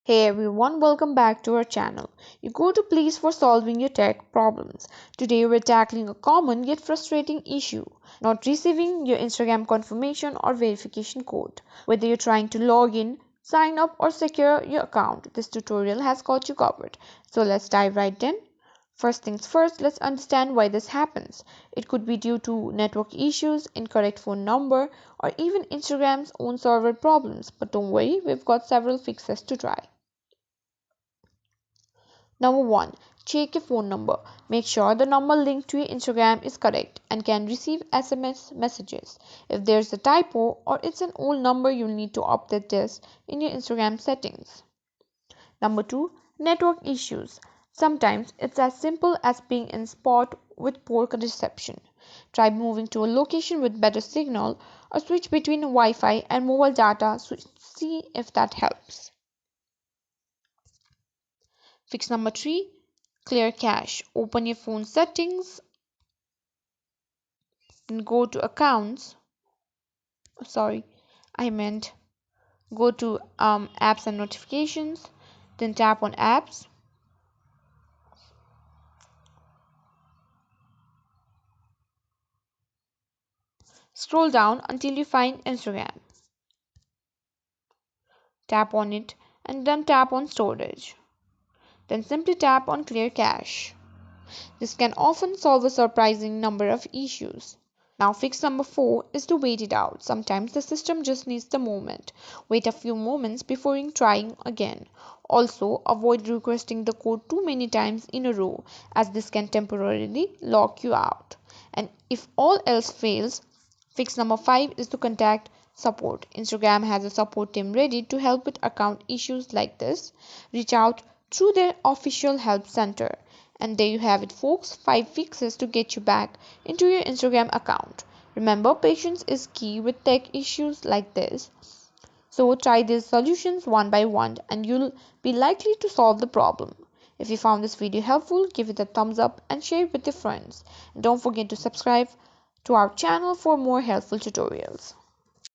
Hey everyone, welcome back to our channel. You go to place for solving your tech problems. Today we're tackling a common yet frustrating issue, not receiving your Instagram confirmation or verification code. Whether you're trying to log in, sign up or secure your account, this tutorial has got you covered. So let's dive right in. First things first, let's understand why this happens. It could be due to network issues, incorrect phone number, or even Instagram's own server problems. But don't worry, we've got several fixes to try. Number 1. Check your phone number. Make sure the number linked to your Instagram is correct and can receive SMS messages. If there's a typo or it's an old number, you'll need to update this in your Instagram settings. Number 2. Network issues. Sometimes it's as simple as being in a spot with poor reception. Try moving to a location with better signal or switch between Wi-Fi and mobile data to see if that helps. Fix number 3. Clear cache. Open your phone settings and go to accounts. Sorry, I meant go to apps and notifications. Then tap on apps. Scroll down until you find Instagram. Tap on it and then tap on storage. Then simply tap on clear cache. This can often solve a surprising number of issues. Now fix number 4 is to wait it out. Sometimes the system just needs the moment. Wait a few moments before trying again. Also, avoid requesting the code too many times in a row as this can temporarily lock you out. And if all else fails, fix number 5 is to contact support. Instagram has a support team ready to help with account issues like this. Reach out through their official help center. And there you have it, folks, 5 fixes to get you back into your Instagram account. Remember, patience is key with tech issues like this. So try these solutions one by one and you'll be likely to solve the problem. If you found this video helpful, give it a thumbs up and share it with your friends. And don't forget to subscribe to our channel for more helpful tutorials.